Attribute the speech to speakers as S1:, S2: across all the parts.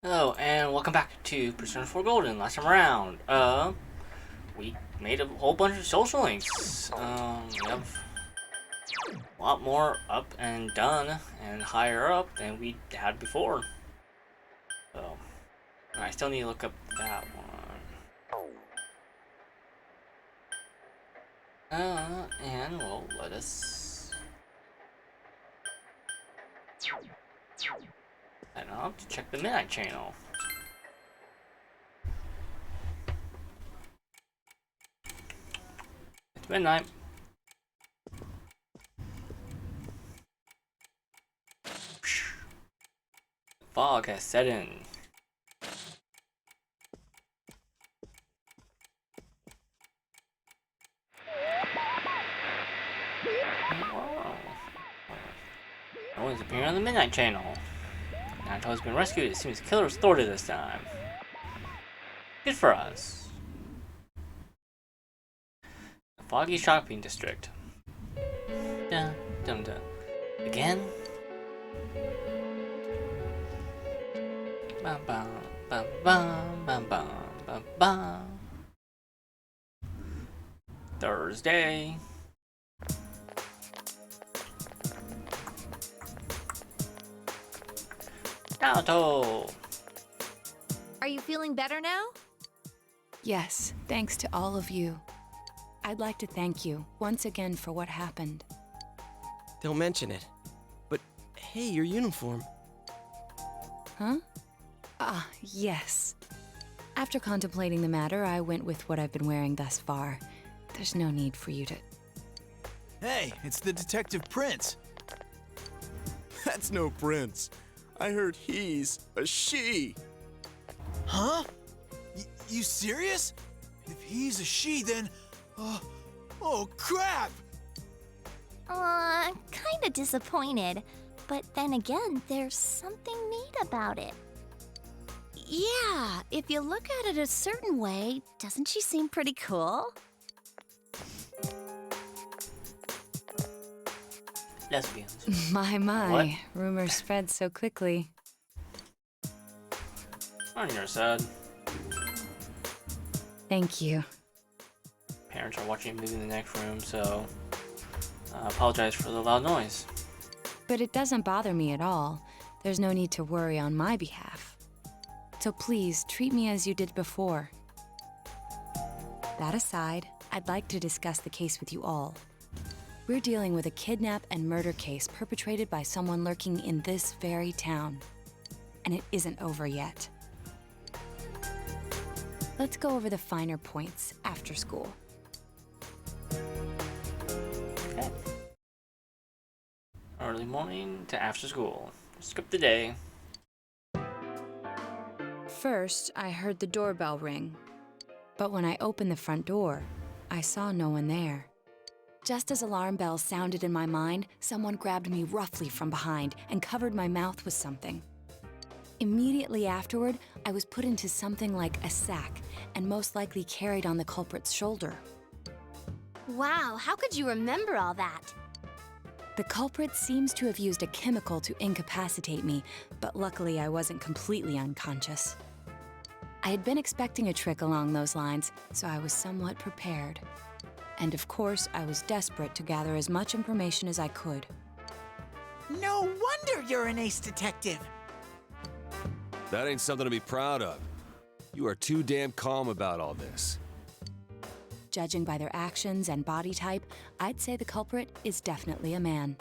S1: Hello, and welcome back to Persona 4 Golden. Last time around, we made a whole bunch of social links. We have a lot more up and done and higher up than we had before. So, I still need to look up that one. And well, let us head up to check the Midnight Channel. It's midnight. Fog has set in. No one's appearing on the Midnight Channel. Nato has been rescued. It seems the killer was thwarted this time. Good for us. The foggy shopping district. Dun dun dun. Again? Bum bum bum bum bum bum bum bum. Thursday. Nato!
S2: Are you feeling better now?
S3: Yes, thanks to all of you. I'd like to thank you once again for what happened.
S4: Don't mention it. But hey, your uniform.
S3: Huh? Ah, yes. After contemplating the matter, I went with what I've been wearing thus far. There's no need for you to...
S5: Hey, it's the Detective Prince.
S6: That's no prince. I heard he's a she.
S5: Huh? You serious? If he's a she, then... oh, crap!
S2: Kinda disappointed. But then again, there's something neat about it. Yeah, if you look at it a certain way, doesn't she seem pretty cool?
S1: Lesbians.
S3: My,
S1: What?
S3: rumors spread so quickly.
S1: On your side.
S3: Thank you.
S1: Parents are watching a movie in the next room, so I apologize for the loud noise.
S3: But it doesn't bother me at all. There's no need to worry on my behalf. So please, treat me as you did before. That aside, I'd like to discuss the case with you all. We're dealing with a kidnap and murder case perpetrated by someone lurking in this very town. And it isn't over yet. Let's go over the finer points after school.
S1: Okay. Early morning to after school. Skip the day.
S3: First, I heard the doorbell ring. But when I opened the front door, I saw no one there. Just as alarm bells sounded in my mind, someone grabbed me roughly from behind and covered my mouth with something. Immediately afterward, I was put into something like a sack and most likely carried on the culprit's shoulder.
S2: Wow, how could you remember all that?
S3: The culprit seems to have used a chemical to incapacitate me, but luckily I wasn't completely unconscious. I had been expecting a trick along those lines, so I was somewhat prepared. And of course, I was desperate to gather as much information as I could.
S7: No wonder you're an ace detective!
S8: That ain't something to be proud of. You are too damn calm about all this.
S3: Judging by their actions and body type, I'd say the culprit is definitely a man.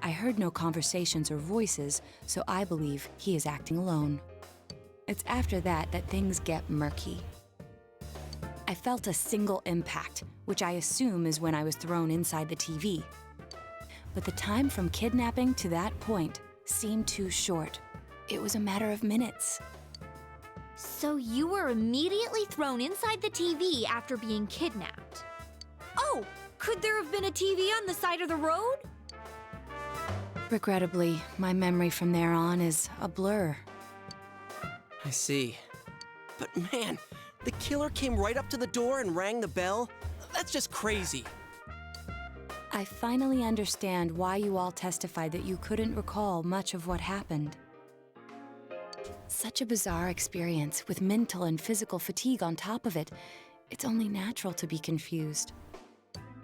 S3: I heard no conversations or voices, so I believe he is acting alone. It's after that that things get murky. I felt a single impact, which I assume is when I was thrown inside the TV. But the time from kidnapping to that point seemed too short. It was a matter of minutes.
S2: So you were immediately thrown inside the TV after being kidnapped. Oh, could there have been a TV on the side of the road?
S3: Regrettably, my memory from there on is a blur.
S4: I see. But man, the killer came right up to the door and rang the bell? That's just crazy.
S3: I finally understand why you all testified that you couldn't recall much of what happened. Such a bizarre experience with mental and physical fatigue on top of it. It's only natural to be confused.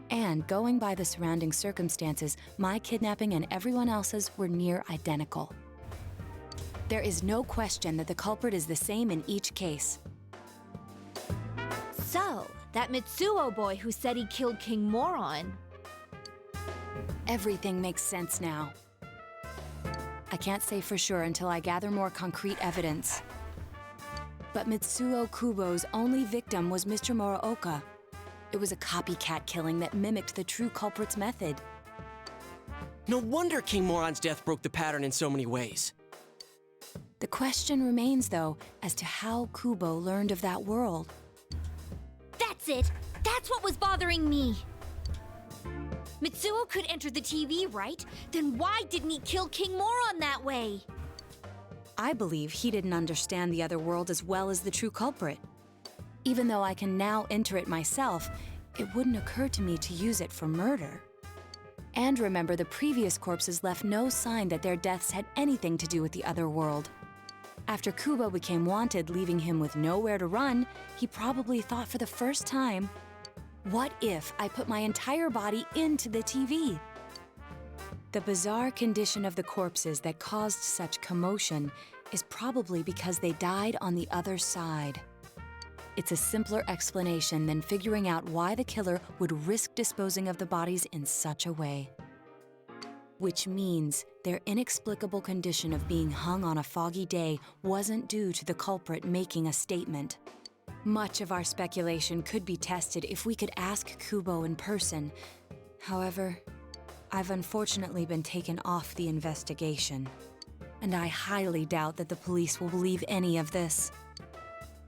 S3: And going by the surrounding circumstances, my kidnapping and everyone else's were near identical. There is no question that the culprit is the same in each case.
S9: So, that Mitsuo boy who said he killed King Moron.
S3: Everything makes sense now. I can't say for sure until I gather more concrete evidence. But Mitsuo Kubo's only victim was Mr. Muraoka. It was a copycat killing that mimicked the true culprit's method.
S4: No wonder King Moron's death broke the pattern in so many ways.
S3: The question remains, though, as to how Kubo learned of that world.
S9: That's it! That's what was bothering me! Mitsuo could enter the TV, right? Then why didn't he kill King Moron that way?
S3: I believe he didn't understand the other world as well as the true culprit. Even though I can now enter it myself, it wouldn't occur to me to use it for murder. And remember, the previous corpses left no sign that their deaths had anything to do with the other world. After Kubo became wanted, leaving him with nowhere to run, he probably thought for the first time, what if I put my entire body into the TV? The bizarre condition of the corpses that caused such commotion is probably because they died on the other side. It's a simpler explanation than figuring out why the killer would risk disposing of the bodies in such a way. Which means their inexplicable condition of being hung on a foggy day wasn't due to the culprit making a statement. Much of our speculation could be tested if we could ask Kubo in person. However, I've unfortunately been taken off the investigation, and I highly doubt that the police will believe any of this.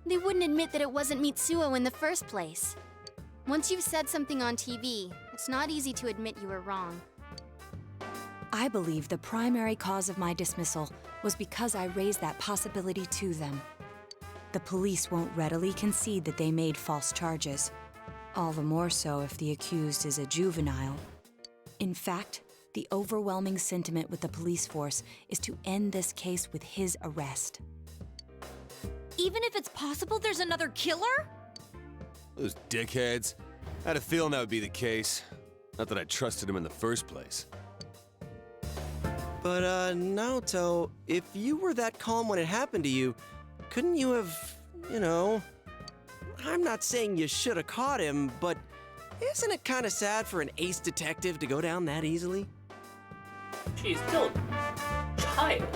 S10: They wouldn't admit that it wasn't Mitsuo in the first place. Once you've said something on TV, it's not easy to admit you were wrong.
S3: I believe the primary cause of my dismissal was because I raised that possibility to them. The police won't readily concede that they made false charges, all the more so if the accused is a juvenile. In fact, the overwhelming sentiment with the police force is to end this case with his arrest.
S9: Even if it's possible there's another killer?
S8: Those dickheads. I had a feeling that would be the case. Not that I trusted him in the first place.
S4: But, Naoto, if you were that calm when it happened to you, couldn't you have, I'm not saying you should have caught him, but isn't it kind of sad for an ace detective to go down that easily?
S1: She's still a child.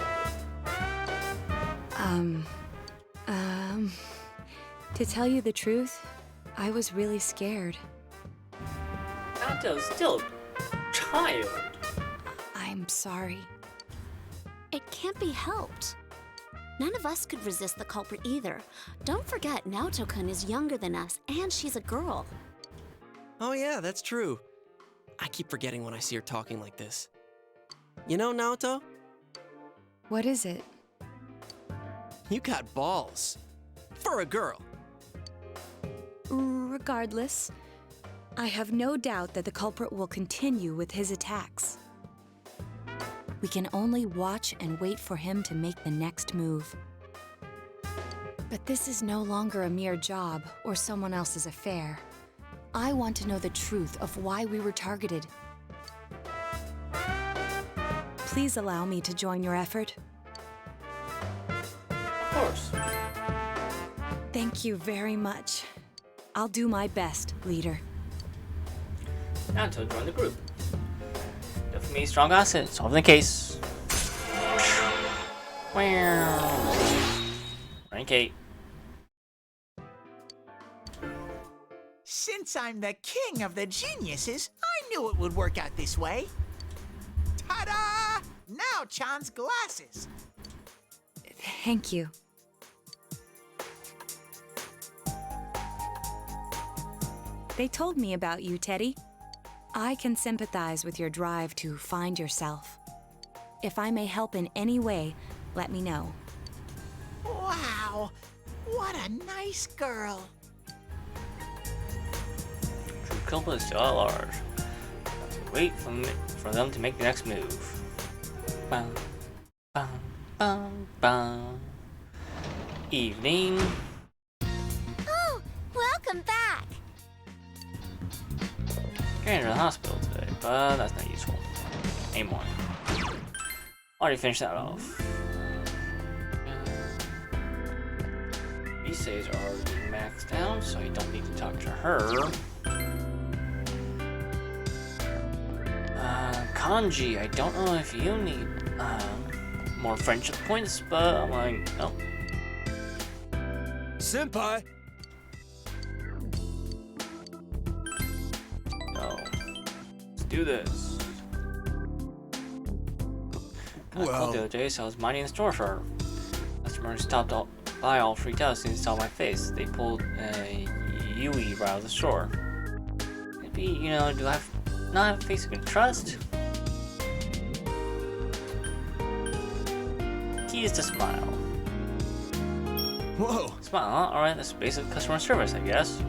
S3: To tell you the truth, I was really scared.
S1: Nanto's still a child.
S3: I'm sorry.
S2: It can't be helped. None of us could resist the culprit either. Don't forget, Naoto-kun is younger than us, and she's a girl.
S4: Oh yeah, that's true. I keep forgetting when I see her talking like this. You know, Naoto?
S3: What is it?
S4: You got balls. For a girl.
S3: Regardless, I have no doubt that the culprit will continue with his attacks. We can only watch and wait for him to make the next move. But this is no longer a mere job or someone else's affair. I want to know the truth of why we were targeted. Please allow me to join your effort.
S1: Of course.
S3: Thank you very much. I'll do my best, leader.
S1: Nanto joined the group. Definitely strong asset, solving the case. Rank 8.
S7: Since I'm the king of the geniuses, I knew it would work out this way. Ta-da! Now Chan's glasses.
S3: Thank you. They told me about you, Teddy. I can sympathize with your drive to find yourself. If I may help in any way, let me know.
S7: Wow, what a nice girl.
S1: True culprit is still at large. Wait for them to make the next move. Bum, bum, bum, bum. Evening.
S2: Oh, welcome back.
S1: You're in the hospital today, but that's not useful anymore. Already finished that off. Essays are already maxed out, so you don't need to talk to her. Kanji, I don't know if you need more friendship points, but I'm like, oh.
S8: Senpai!
S1: No. Let's do this. I called the other day, so I was minding the store for her. Customer stopped by all freaked out since they saw my face. They pulled a Yui right out of the store. Maybe, you know, do I not have a face you can trust? Key is to smile.
S8: Whoa!
S1: Smile, huh? Alright, that's basic customer service, I guess.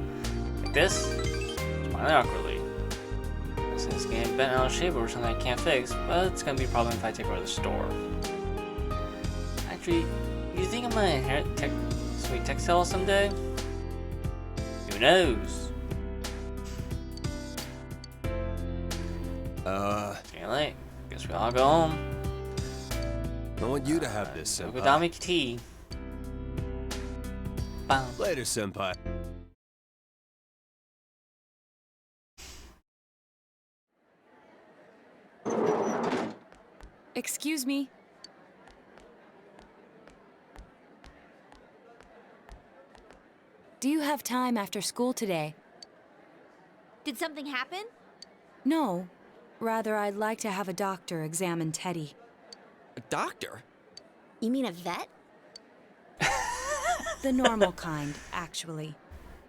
S1: Like this, smiling awkwardly. This thing's getting bent out of shape or something I can't fix, but it's gonna be a problem if I take over the store. Actually, you think I'm gonna inherit sweet textiles someday? Who knows? Getting late. Guess we all go home.
S8: I want you to have this, senpai.
S1: Okudami tea. Bam.
S8: Later, senpai.
S3: Excuse me. Do you have time after school today?
S9: Did something happen?
S3: No. Rather, I'd like to have a doctor examine Teddy.
S4: A doctor?
S9: You mean a vet?
S3: The normal kind, actually.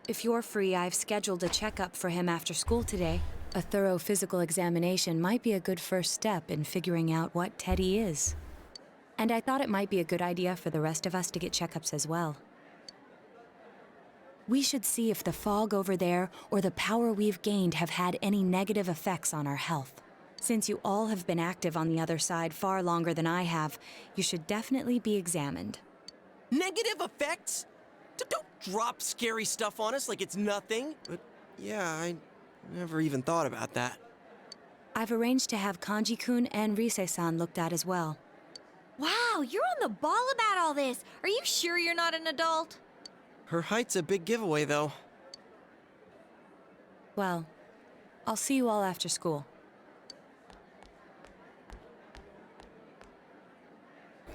S3: If you're free, I've scheduled a checkup for him after school today. A thorough physical examination might be a good first step in figuring out what Teddy is. And I thought it might be a good idea for the rest of us to get checkups as well. We should see if the fog over there or the power we've gained have had any negative effects on our health. Since you all have been active on the other side far longer than I have, you should definitely be examined.
S4: Negative effects? Don't drop scary stuff on us like it's nothing. But yeah, I never even thought about that.
S3: I've arranged to have Kanji-kun and Rise-san looked at as well.
S9: Wow, you're on the ball about all this. Are you sure you're not an adult?
S4: Her height's a big giveaway, though.
S3: Well, I'll see you all after school.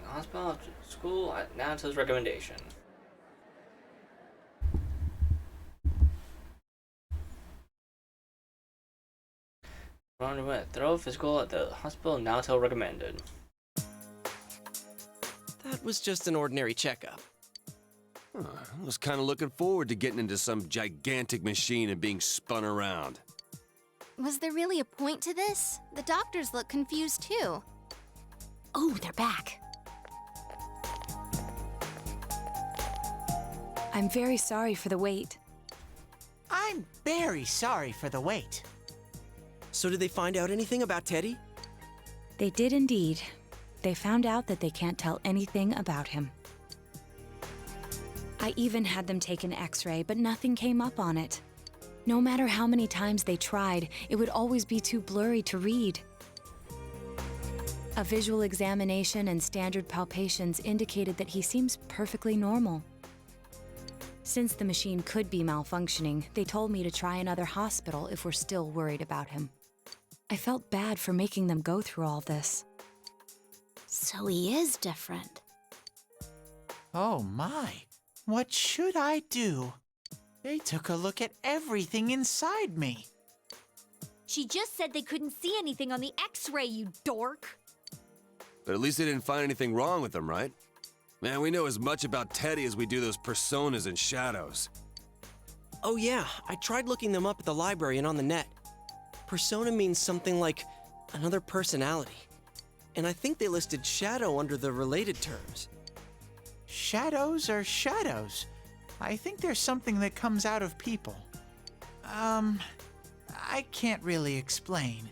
S1: Hospital, school, now to his recommendation. Run away. Thorough physical at the hospital, now till recommended.
S4: That was just an ordinary checkup.
S8: I was kind of looking forward to getting into some gigantic machine and being spun around.
S10: Was there really a point to this? The doctors look confused too.
S2: Oh, they're back.
S3: I'm very sorry for the wait.
S7: I'm very sorry for the wait.
S4: So did they find out anything about Teddy?
S3: They did indeed. They found out that they can't tell anything about him. I even had them take an X-ray, but nothing came up on it. No matter how many times they tried, it would always be too blurry to read. A visual examination and standard palpations indicated that he seems perfectly normal. Since the machine could be malfunctioning, they told me to try another hospital if we're still worried about him. I felt bad for making them go through all this.
S2: So he is different.
S7: Oh my, what should I do? They took a look at everything inside me.
S9: She just said they couldn't see anything on the X-ray, you dork.
S8: But at least they didn't find anything wrong with him, right? Man, we know as much about Teddy as we do those personas and shadows.
S4: Oh yeah, I tried looking them up at the library and on the net. Persona means something like another personality. And I think they listed shadow under the related terms.
S7: Shadows are shadows. I think there's something that comes out of people. I can't really explain.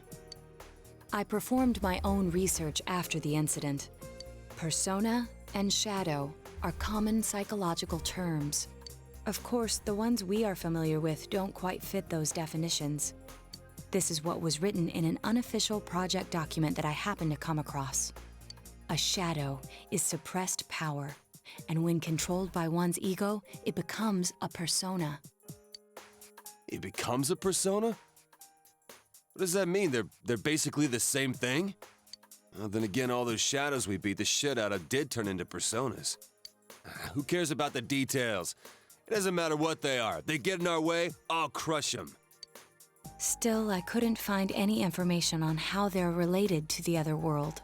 S3: I performed my own research after the incident. Persona and shadow are common psychological terms. Of course, the ones we are familiar with don't quite fit those definitions. This is what was written in an unofficial project document that I happened to come across. A shadow is suppressed power, and when controlled by one's ego, it becomes a persona.
S8: It becomes a persona? What does that mean? They're basically the same thing? Well, then again, all those shadows we beat the shit out of did turn into personas. Who cares about the details? It doesn't matter what they are. They get in our way, I'll crush them.
S3: Still, I couldn't find any information on how they're related to the other world.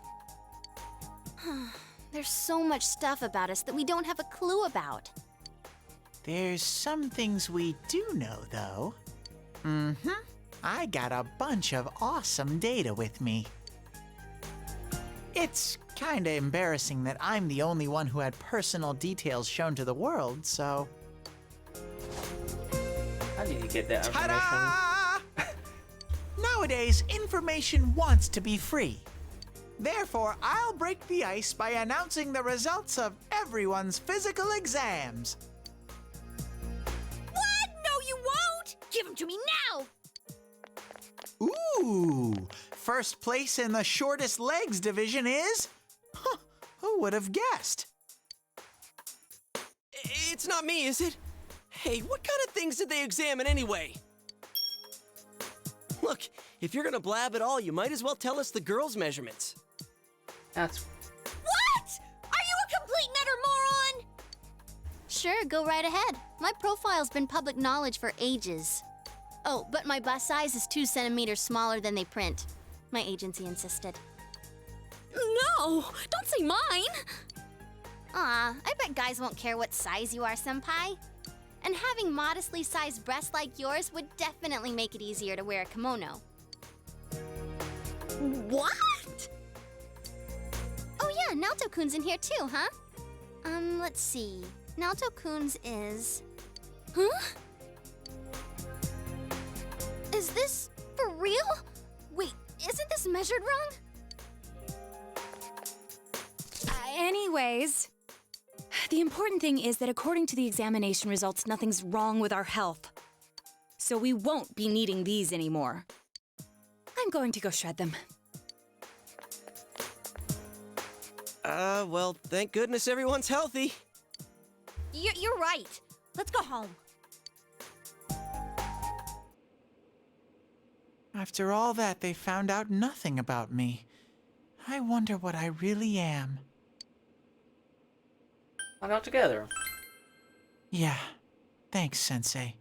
S10: There's so much stuff about us that we don't have a clue about.
S7: There's some things we do know, though. I got a bunch of awesome data with me. It's kinda embarrassing that I'm the only one who had personal details shown to the world, so...
S1: How did you get that information?
S7: Ta-da! Nowadays, information wants to be free. Therefore, I'll break the ice by announcing the results of everyone's physical exams.
S9: What? No, you won't! Give them to me now!
S7: Ooh! First place in the shortest legs division is... Huh, who would have guessed?
S4: It's not me, is it? Hey, what kind of things did they examine anyway? Look, if you're gonna blab at all, you might as well tell us the girls' measurements.
S1: That's
S9: What? Are you a complete and utter moron?
S10: Sure, go right ahead. My profile's been public knowledge for ages. Oh, but my bust size is 2 centimeters smaller than they print. My agency insisted.
S9: No! Don't say mine!
S10: Aw, I bet guys won't care what size you are, senpai. And having modestly sized breasts like yours would definitely make it easier to wear a kimono.
S9: What?
S10: Oh yeah, Naoto-kun's in here too, huh? Let's see. Naoto-kun's is...
S9: Huh?
S10: Is this for real? Wait, isn't this measured wrong?
S3: Anyways, the important thing is that according to the examination results, nothing's wrong with our health. So we won't be needing these anymore. I'm going to go shred them.
S4: Well, thank goodness everyone's healthy.
S9: You're right. Let's go home.
S7: After all that, they found out nothing about me. I wonder what I really am.
S1: find out together.
S7: Yeah, thanks, Sensei.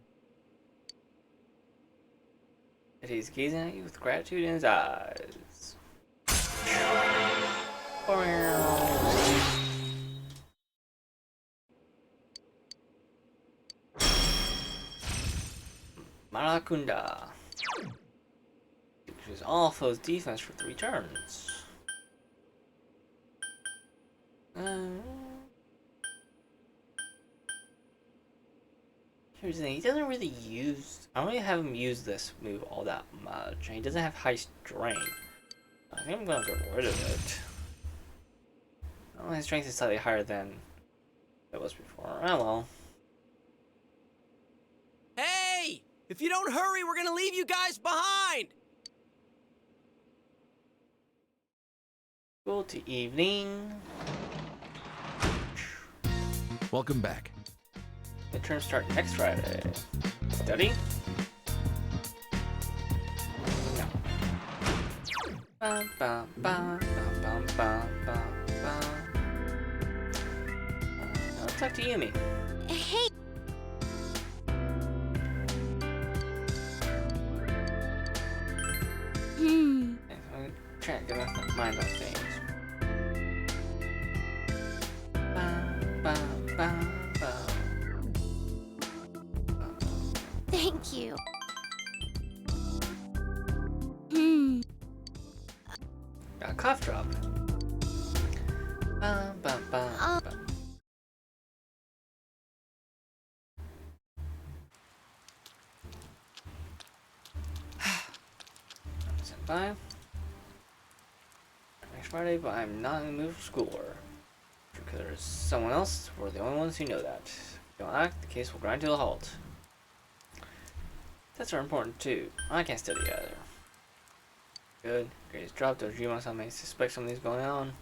S1: And he's gazing at you with gratitude in his eyes. Marakunda. Uses all foes defense for 3 turns. Here's the thing, he doesn't really use... I don't really have him use this move all that much, and he doesn't have high strength. I think I'm gonna get rid of it. Oh, his strength is slightly higher than it was before. Oh well.
S4: Hey! If you don't hurry, we're gonna leave you guys behind!
S1: Go to evening.
S5: Welcome back.
S1: Midterms start next Friday. Study? No. Ba, ba, ba, ba, ba, ba, ba. I'll talk to Yumi.
S10: Hey!
S1: I'm trying to get my mind on things. Ba, ba, ba, ba.
S10: Thank you.
S1: Got a cough drop. Ba, ba, ba, ba. Senpai. Next Friday, but I'm not in the mood for schoolwork. There's someone else. We're the only ones who know that. If you don't act, the case will grind to a halt. Tests are important too. I can't study either. Good. Grades dropped. Dojima may suspect something's going on.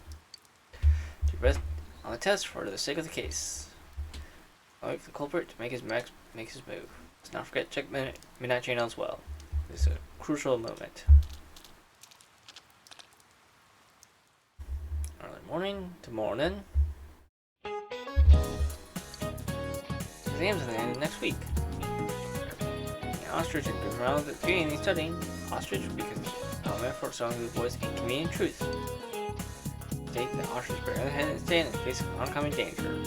S1: Do your best on the test for the sake of the case. I'll wait for the culprit to make his move. Let's not forget to check Midnight Channel as well. This is a crucial moment. Early morning to morning. Exams at the end of next week. The ostrich has been around the community studying ostrich because our metaphor song whose voice inconvenient truth. Take the ostrich bear in the head and stand in the face of oncoming danger.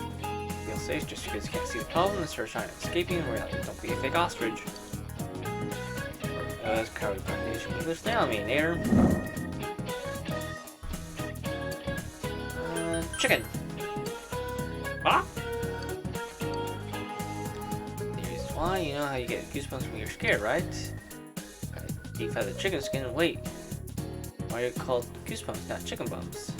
S1: Feel safe just because you can't see the problem and start trying to escaping reality. Don't be a fake ostrich. As cowardly pronunciation English now, me there. Chicken. Ah. Here's why. You know how you get goosebumps when you're scared, right? Deep fry the chicken skin and wait. Why are you called goosebumps, not chicken bumps?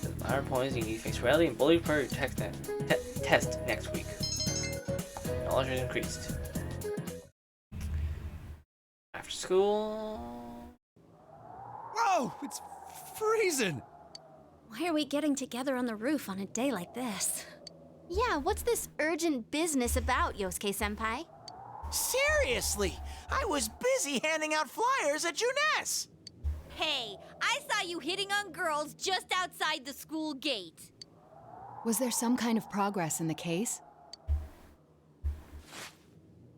S1: The minor point is you need to face reality and bully for your test next week. Knowledge is increased. After school.
S5: Whoa! It's freezing!
S9: Why are we getting together on the roof on a day like this?
S10: Yeah, what's this urgent business about, Yosuke-senpai?
S7: Seriously, I was busy handing out flyers at Juness.
S9: Hey, I saw you hitting on girls just outside the school gate.
S3: Was there some kind of progress in the case?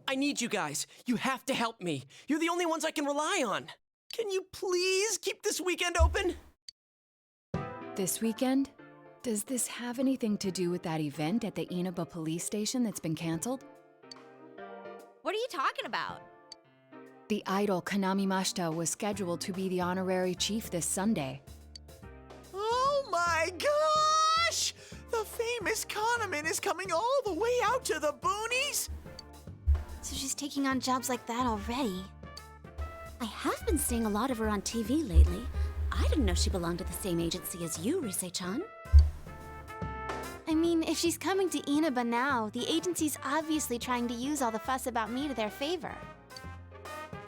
S4: I need you guys. You have to help me. You're the only ones I can rely on. Can you please keep this weekend open?
S3: This weekend? Does this have anything to do with that event at the Inaba police station that's been canceled?
S9: What are you talking about?
S3: The idol Kanami Mashita was scheduled to be the honorary chief this Sunday.
S7: Oh my gosh! The famous Kahneman is coming all the way out to the boonies?
S10: So she's taking on jobs like that already.
S2: I have been seeing a lot of her on TV lately. I didn't know she belonged to the same agency as you, Rise-chan.
S10: I mean, if she's coming to Inaba now, the agency's obviously trying to use all the fuss about me to their favor.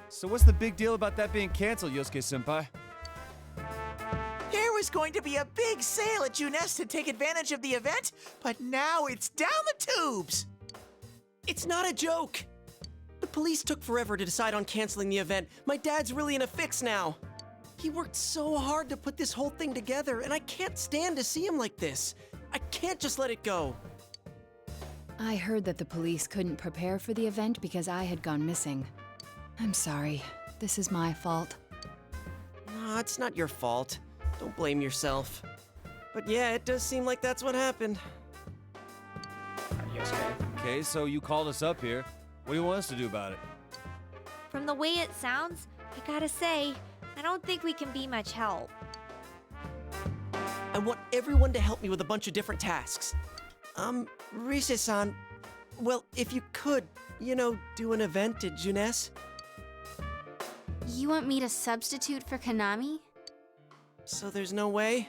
S5: So what's the big deal about that being canceled, Yosuke-senpai?
S7: There was going to be a big sale at Juness to take advantage of the event, but now it's down the tubes!
S4: It's not a joke. The police took forever to decide on canceling the event. My dad's really in a fix now. He worked so hard to put this whole thing together, and I can't stand to see him like this. I can't just let it go.
S3: I heard that the police couldn't prepare for the event because I had gone missing. I'm sorry. This is my fault.
S4: No, it's not your fault. Don't blame yourself. But yeah, it does seem like that's what happened.
S5: Okay, so you called us up here. What do you want us to do about it?
S11: From the way it sounds, I gotta say, I don't think we can be much help.
S4: I want everyone to help me with a bunch of different tasks. Rise-san, well, if you could, you know, do an event at Juness.
S10: You want me to substitute for Kanami?
S4: So there's no way?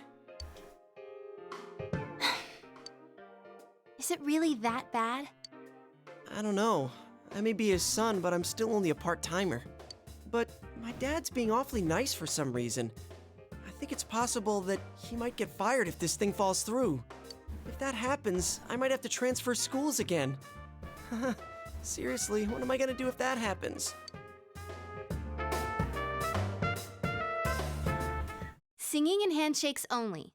S10: Is it really that bad?
S4: I don't know. I may be his son, but I'm still only a part-timer. But my dad's being awfully nice for some reason. I think it's possible that he might get fired if this thing falls through. If that happens, I might have to transfer schools again. Seriously, what am I gonna do if that happens?
S10: Singing and handshakes only.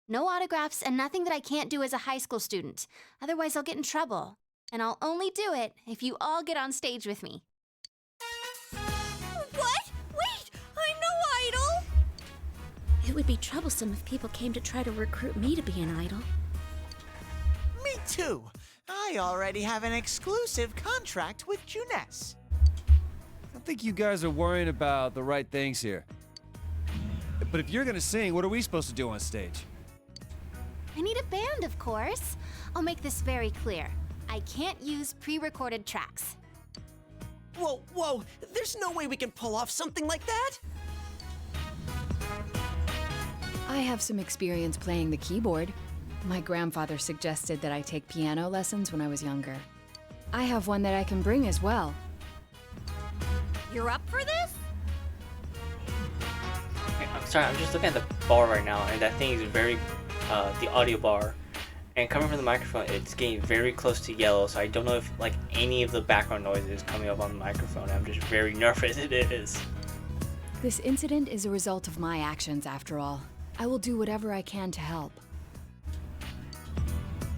S10: No autographs and nothing that I can't do as a high school student. Otherwise, I'll get in trouble. And I'll only do it if you all get on stage with me.
S9: What? Wait! I'm no idol!
S2: It would be troublesome if people came to try to recruit me to be an idol.
S7: Me too. I already have an exclusive contract with Juness.
S5: I think you guys are worrying about the right things here. But if you're gonna sing, what are we supposed to do on stage?
S10: I need a band, of course. I'll make this very clear. I can't use pre-recorded tracks.
S4: Whoa, whoa! There's no way we can pull off something like that!
S3: I have some experience playing the keyboard. My grandfather suggested that I take piano lessons when I was younger. I have one that I can bring as well.
S9: You're up for this?
S1: Okay, I'm sorry, I'm just looking at the bar right now, and that thing is very, the audio bar. And coming from the microphone, it's getting very close to yellow, so I don't know if, like, any of the background noise is coming up on the microphone. I'm just very nervous it is.
S3: This incident is a result of my actions, after all. I will do whatever I can to help.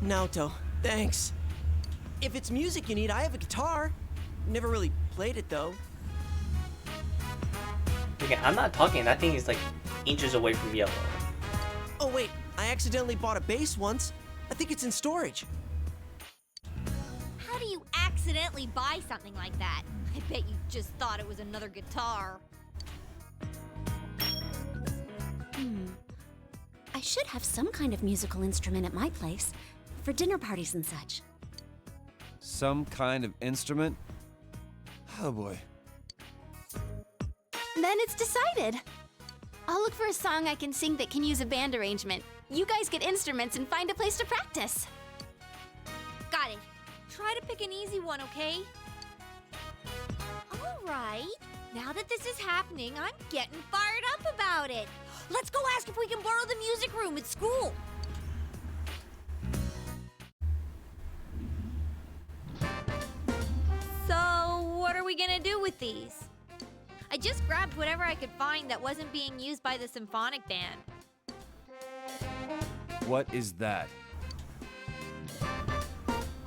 S4: Naoto, thanks. If it's music you need, I have a guitar. Never really played it, though.
S1: Okay, I'm not talking. That thing is, like, inches away from yellow.
S4: Oh, wait. I accidentally bought a bass once. I think it's in storage.
S9: How do you accidentally buy something like that? I bet you just thought it was another guitar.
S2: I should have some kind of musical instrument at my place for dinner parties and such.
S5: Some kind of instrument?
S8: Oh boy.
S10: Then it's decided. I'll look for a song I can sing that can use a band arrangement. You guys get instruments and find a place to practice.
S9: Got it. Try to pick an easy one, okay? All right. Now that this is happening, I'm getting fired up about it. Let's go ask if we can borrow the music room at school. So, what are we gonna do with these? I just grabbed whatever I could find that wasn't being used by the symphonic band.
S5: What is that?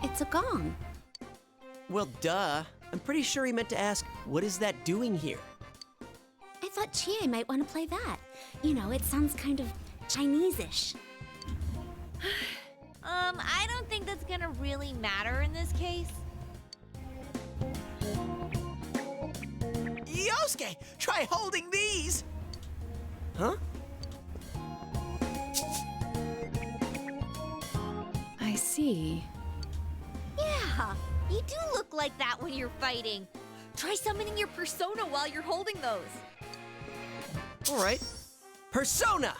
S2: It's a gong.
S4: Well, duh. I'm pretty sure he meant to ask, what is that doing here?
S2: I thought Chie might want to play that. You know, it sounds kind of Chinese-ish.
S9: I don't think that's gonna really matter in this case.
S7: Yosuke, try holding these.
S4: Huh?
S3: I see.
S9: Yeah, you do look like that when you're fighting. Try summoning your persona while you're holding those.
S4: All right. Persona!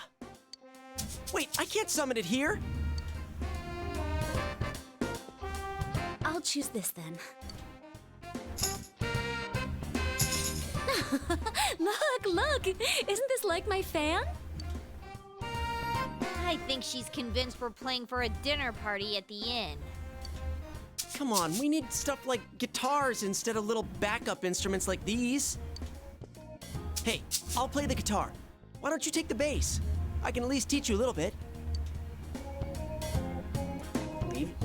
S4: Wait, I can't summon it here.
S2: I'll choose this then.
S10: Look! Isn't this like my fan?
S9: I think she's convinced we're playing for a dinner party at the inn.
S4: Come on, we need stuff like guitars instead of little backup instruments like these. Hey, I'll play the guitar. Why don't you take the bass? I can at least teach you a little bit.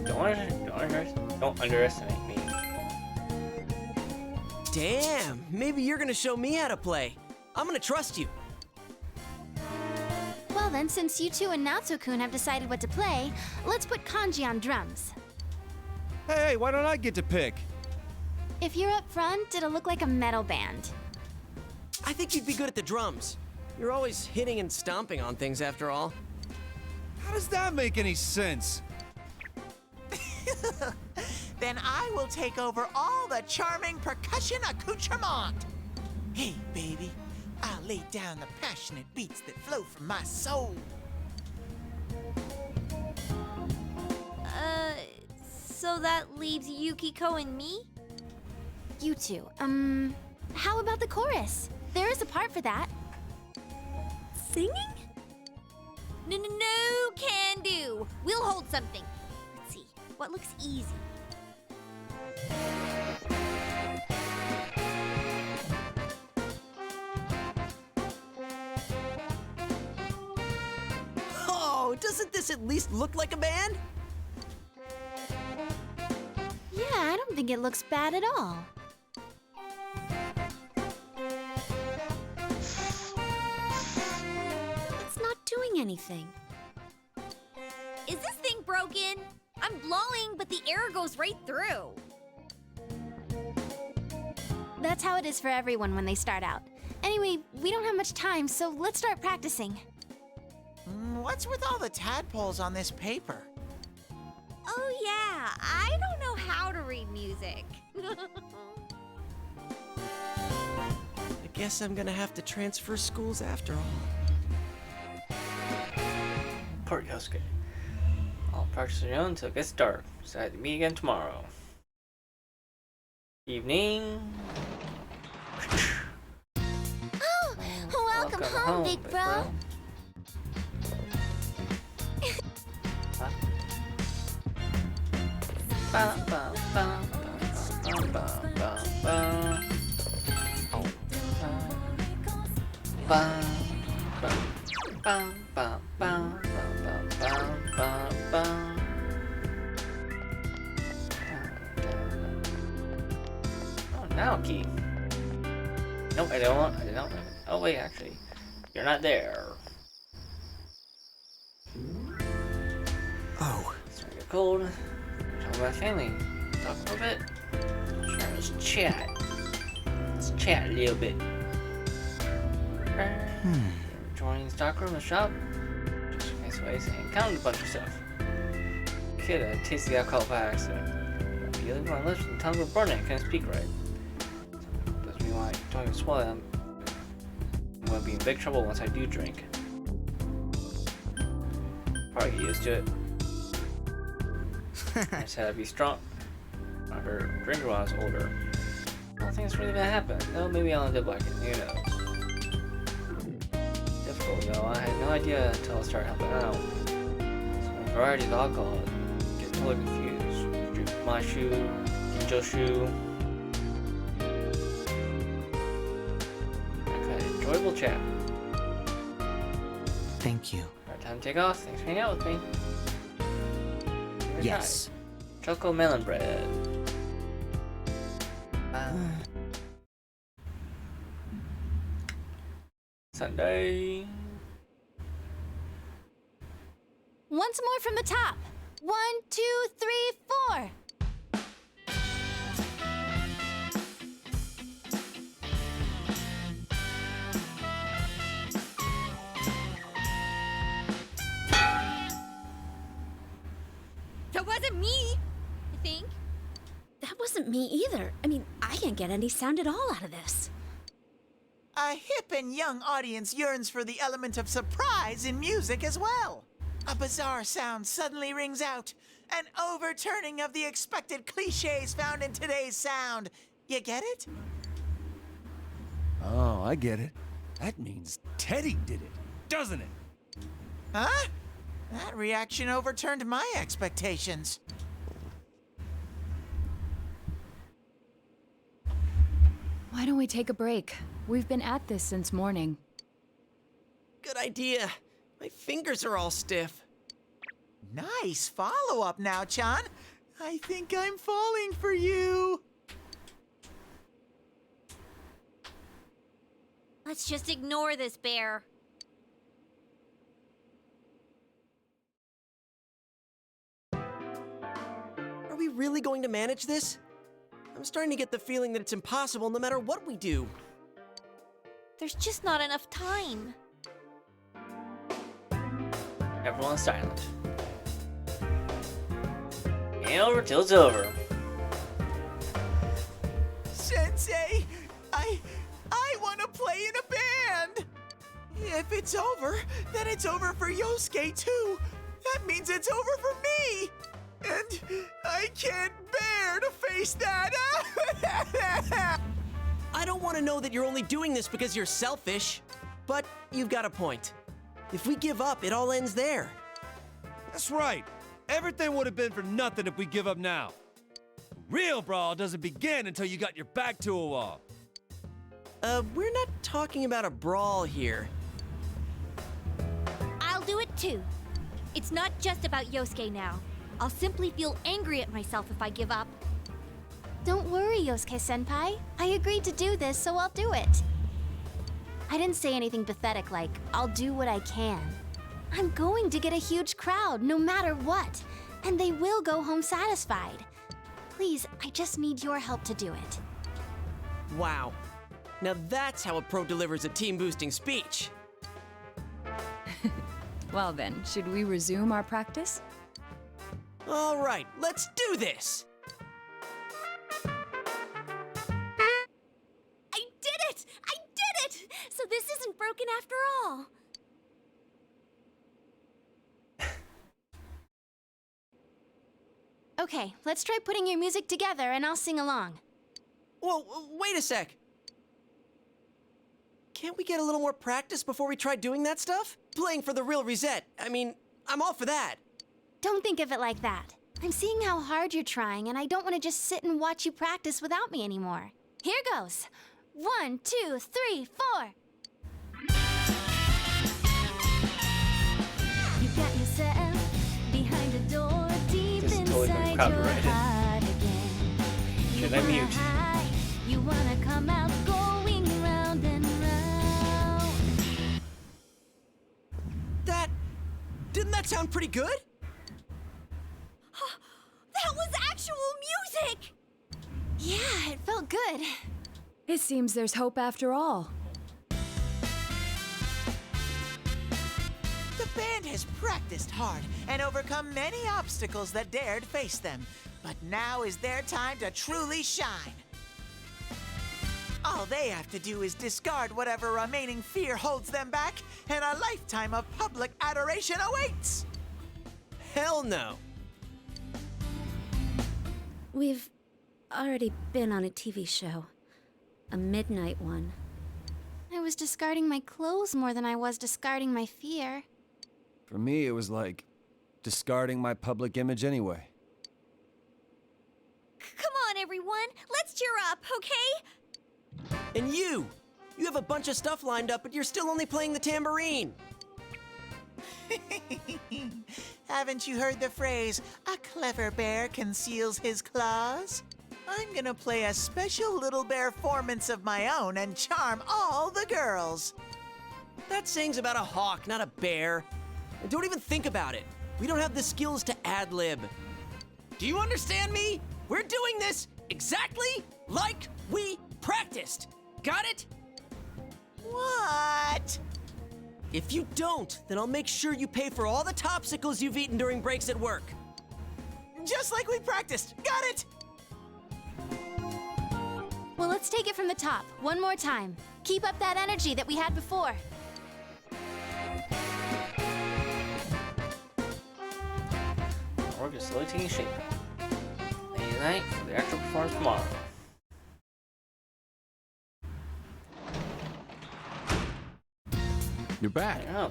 S1: Don't underestimate me.
S4: Damn, maybe you're gonna show me how to play. I'm gonna trust you.
S10: Well then, since you two and Naoto-kun have decided what to play, let's put Kanji on drums.
S5: Hey, why don't I get to pick?
S10: If you're up front, it'll look like a metal band.
S4: I think you'd be good at the drums. You're always hitting and stomping on things after all.
S5: How does that make any sense?
S7: Then I will take over all the charming percussion accoutrement. Hey, baby, I'll lay down the passionate beats that flow from my soul.
S9: So that leaves Yukiko and me?
S10: You two, how about the chorus? There is a part for that.
S2: Singing?
S9: No, can do. We'll hold something. Let's see, what looks easy?
S4: Oh, doesn't this at least look like a band?
S10: Yeah, I don't think it looks bad at all.
S2: It's not doing anything.
S9: Is this thing broken? I'm blowing, but the air goes right through.
S10: That's how it is for everyone when they start out. Anyway, we don't have much time, so let's start practicing.
S7: What's with all the tadpoles on this paper?
S9: Oh yeah, I don't know how to read music.
S4: I guess I'm gonna have to transfer schools after all.
S1: report, Yosuke. I'll practice on your own until it gets dark. Decide to meet again tomorrow. Evening.
S2: Oh, welcome home, big bro.
S1: Oh, now key. Nope, I don't want. I don't. Oh wait, actually, you're not there.
S4: Oh.
S1: It's starting to get cold. Talk about family. Talk a little bit. Sure, let's chat. Let's chat a little bit. Joining the stockroom and shop. Just a nice way of saying, counting a bunch of stuff. Kid, I tasted the alcohol by accident. You live on my lips and tongue were burning. I can't speak right. Doesn't mean why I don't even swallow them. I'm gonna be in big trouble once I do drink. Probably get used to it. I said I'd be strong. I heard drinker when I was older. I don't think it's really gonna happen. No, maybe I'll end up like it. Who knows? Difficult though. I had no idea until I started helping out. So many varieties of alcohol. I get totally confused. Drink my shoe, Joe's shoe. Okay, enjoyable chat.
S7: Thank you.
S1: Alright, time to take off. Thanks for hanging out with me. Give it a
S7: Yes.
S1: try. Choco melon bread. Sunday.
S10: Once more from the top. 1, 2, 3, 4.
S9: That wasn't me, I think.
S2: That wasn't me either. I mean, I can't get any sound at all out of this.
S7: A hip and young audience yearns for the element of surprise in music as well. A bizarre sound suddenly rings out, an overturning of the expected cliches found in today's sound. You get it?
S5: Oh, I get it. That means Teddy did it, doesn't it?
S7: Huh? That reaction overturned my expectations.
S3: Why don't we take a break? We've been at this since morning.
S4: Good idea. My fingers are all stiff.
S7: Nice follow-up now, Chan. I think I'm falling for you.
S11: Let's just ignore this bear.
S4: Are we really going to manage this? I'm starting to get the feeling that it's impossible no matter what we do.
S11: There's just not enough time.
S1: Everyone's silent. Ain't over till it's over.
S7: Sensei, I want to play in a band. If it's over, then it's over for Yosuke too. That means it's over for me. And I can't bear to face that.
S4: I don't want to know that you're only doing this because you're selfish, but you've got a point. If we give up, it all ends there.
S5: That's right. Everything would have been for nothing if we give up now. Real brawl doesn't begin until you got your back to a wall.
S4: We're not talking about a brawl here.
S11: I'll do it too. It's not just about Yosuke now. I'll simply feel angry at myself if I give up.
S10: Don't worry, Yosuke-senpai. I agreed to do this, so I'll do it. I didn't say anything pathetic like, I'll do what I can. I'm going to get a huge crowd, no matter what. And they will go home satisfied. Please, I just need your help to do it.
S4: Wow. Now that's how a pro delivers a team-boosting speech.
S3: Well then, should we resume our practice?
S4: All right, let's do this!
S11: I did it! I did it! So this isn't broken after all.
S10: Okay, let's try putting your music together and I'll sing along.
S4: Whoa, wait a sec. Can't we get a little more practice before we try doing that stuff? Playing for the real Reset. I mean, I'm all for that.
S10: Don't think of it like that. I'm seeing how hard you're trying, and I don't want to just sit and watch you practice without me anymore. Here goes. 1, 2, 3, 4. You got yourself behind the door, deep
S1: This is totally been
S10: inside your
S1: copyrighted.
S10: heart again.
S1: Should I mute?
S10: Hide, you wanna come out, going round and round.
S4: Didn't that sound pretty good?
S9: That was actual music!
S10: Yeah, it felt good.
S3: It seems there's hope after all.
S7: The band has practiced hard and overcome many obstacles that dared face them. But now is their time to truly shine. All they have to do is discard whatever remaining fear holds them back, and a lifetime of public adoration awaits!
S4: Hell no.
S12: We've already been on a TV show. A midnight one.
S10: I was discarding my clothes more than I was discarding my fear.
S5: For me, it was like discarding my public image anyway.
S11: Come on, everyone. Let's cheer up, okay?
S4: And you have a bunch of stuff lined up, but you're still only playing the tambourine.
S7: Haven't you heard the phrase, a clever bear conceals his claws? I'm gonna play a special little bear performance of my own and charm all the girls.
S4: That saying's about a hawk, not a bear. And don't even think about it. We don't have the skills to ad-lib. Do you understand me? We're doing this exactly like we practiced. Got it?
S7: What?
S4: If you don't, then I'll make sure you pay for all the topsicles you've eaten during breaks at work.
S7: Just like we practiced. Got it?
S10: Well, let's take it from the top, one more time. Keep up that energy that we had before.
S1: Our work is slowly taking shape. Late night for the actual performance tomorrow.
S6: You're back.
S1: Oh.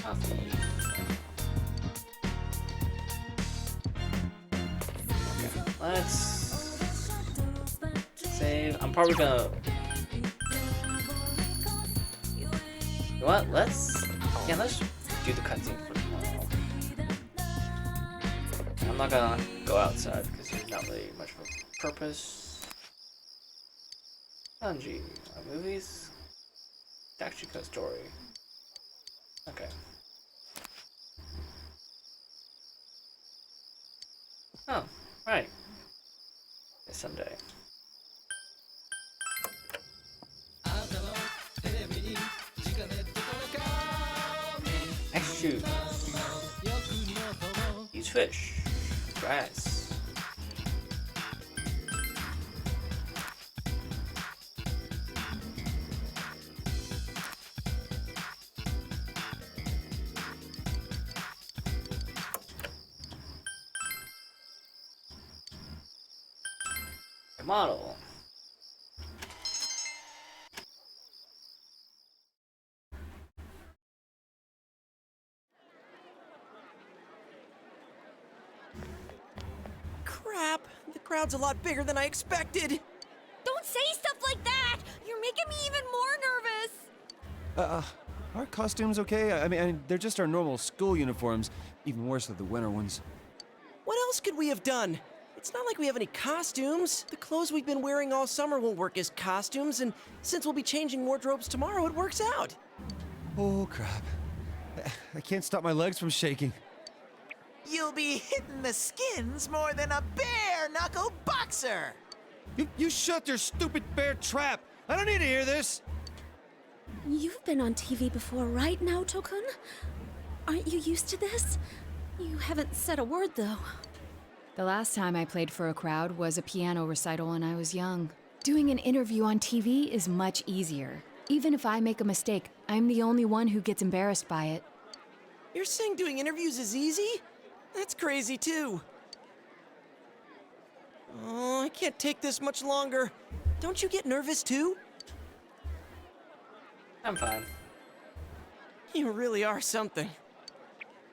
S1: Coffee. Okay, let's save. I'm probably gonna. You know what? Let's do the cutscene for tomorrow. I'm not gonna go outside because there's not really much of a purpose. Bungie, movies. Tactical story. Okay. Oh, right. It's Sunday. Next shoot. Use fish. Grass. Model.
S4: Crap, the crowd's a lot bigger than I expected.
S11: Don't say stuff like that! You're making me even more nervous!
S5: Are costumes okay? I mean, they're just our normal school uniforms. Even worse are the winter ones.
S4: What else could we have done? It's not like we have any costumes. The clothes we've been wearing all summer won't work as costumes, and since we'll be changing wardrobes tomorrow, it works out.
S5: Oh, crap. I can't stop my legs from shaking.
S7: You'll be hitting the skins more than a bare-knuckle boxer!
S5: You shut your stupid bear trap! I don't need to hear this!
S12: You've been on TV before, right, Naoto-kun? Aren't you used to this? You haven't said a word, though.
S3: The last time I played for a crowd was a piano recital when I was young. Doing an interview on TV is much easier. Even if I make a mistake, I'm the only one who gets embarrassed by it.
S4: You're saying doing interviews is easy? That's crazy too. Oh, I can't take this much longer. Don't you get nervous too?
S1: I'm fine.
S4: You really are something.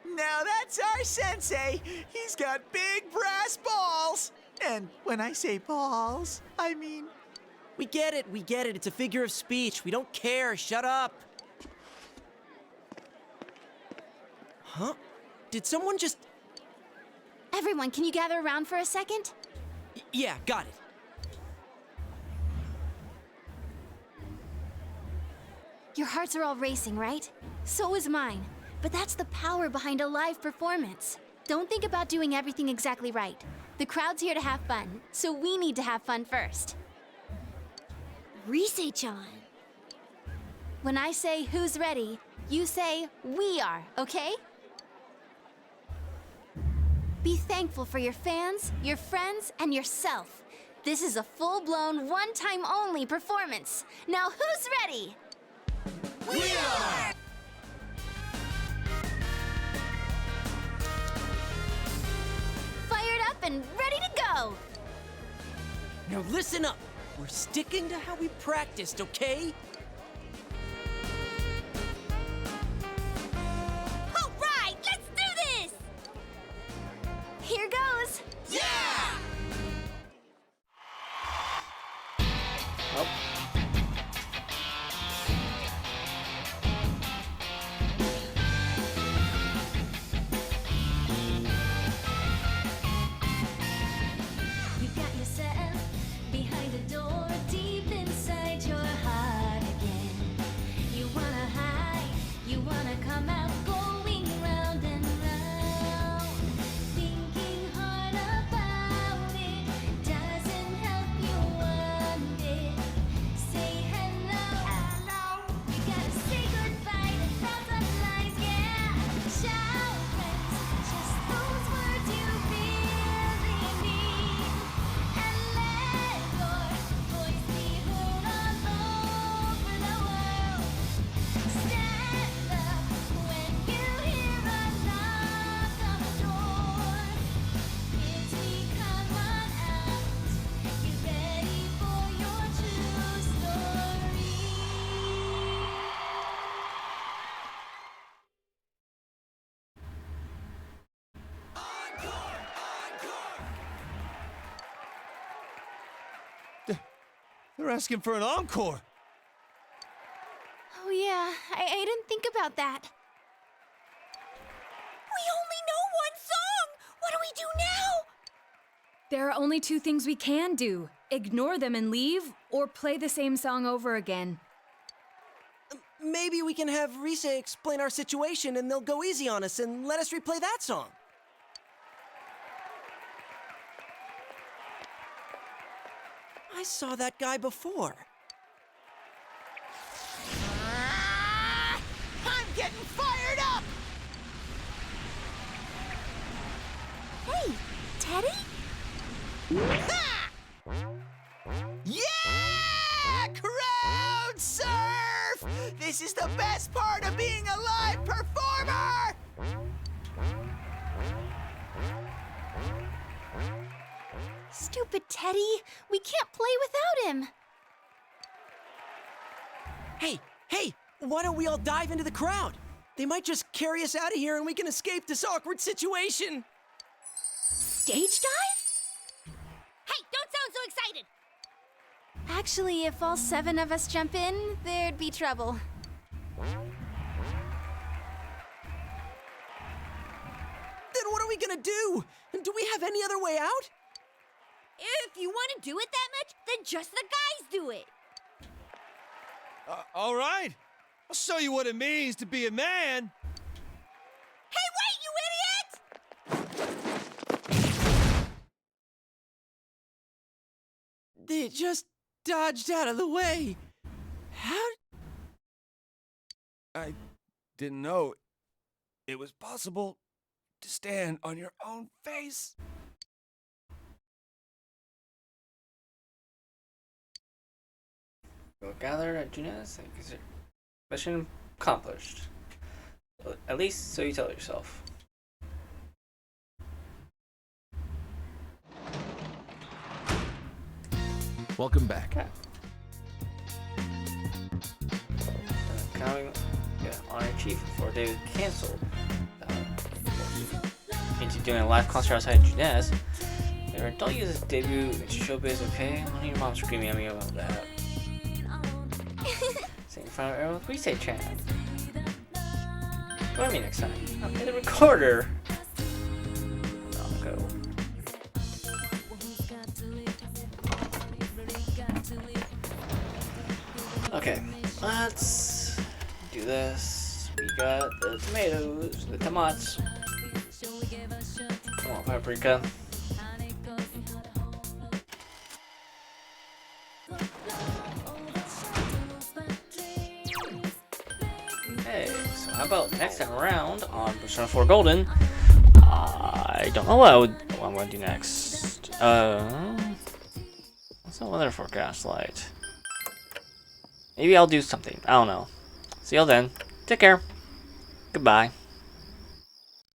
S7: Now that's our sensei. He's got big brass balls. And when I say balls, I mean...
S4: We get it. It's a figure of speech. We don't care. Shut up. Huh? Did someone just...
S10: Everyone, can you gather around for a second?
S4: Yeah, got it.
S10: Your hearts are all racing, right? So is mine. But that's the power behind a live performance. Don't think about doing everything exactly right. The crowd's here to have fun, so we need to have fun first.
S11: Rise-chan.
S10: When I say who's ready, you say we are, okay? Be thankful for your fans, your friends, and yourself. This is a full-blown, one-time-only performance. Now who's ready?
S7: We are!
S10: Fired up and ready to go!
S4: Now listen up. We're sticking to how we practiced, okay?
S11: All right, let's do this!
S10: Here goes!
S7: Yeah!
S1: Nope.
S12: You got yourself behind the door, deep inside your heart again. You wanna hide, you wanna come out, going round and round. Thinking hard about it doesn't help you one bit. Say hello, hello. You gotta say goodbye to thousand lies, yeah. Shout friends, just those words you really mean. And let your voice be heard all over the world. Stand up when you hear a knock on the door. Kids, we come on out. Get ready for your true story.
S5: They're asking for an encore.
S10: Oh yeah, I didn't think about that.
S11: We only know one song! What do we do now?
S3: There are only two things we can do. Ignore them and leave, or play the same song over again.
S4: Maybe we can have Rise explain our situation and they'll go easy on us and let us replay that song. I saw that guy before.
S7: I'm getting fired up!
S11: Hey, Teddy?
S7: Ha! Yeah! Crowd surf! This is the best part of being a live performer!
S10: Stupid Teddy! We can't play without him!
S4: Hey, why don't we all dive into the crowd? They might just carry us out of here and we can escape this awkward situation.
S11: Stage dive? Hey, don't sound so excited!
S10: Actually, if all 7 of us jump in, there'd be trouble.
S4: Then what are we gonna do? Do we have any other way out?
S11: If you want to do it that much, then just the guys do it.
S5: All right. I'll show you what it means to be a man.
S11: Hey, wait, you idiot!
S4: They just dodged out of the way. How?
S5: I didn't know it was possible to stand on your own face.
S1: Go gather at Junes. Mission accomplished. At least so you tell yourself.
S13: Welcome back.
S1: Okay. Coming on Chief before they was canceled. Into doing a live concert outside Juness. Don't use this debut in showbiz, okay? I don't need your mom screaming at me about that. Sing in front of everyone, please say Chan. Join me next time. I'll play the recorder. I'll go. Okay, let's do this. We got the tomatoes, the tomatoes. Come on, paprika. Okay, so how about next time around on Persona 4 Golden? I don't know what I'm going to do next. What's the weather forecast like? Maybe I'll do something. I don't know. See y'all then. Take care. Goodbye.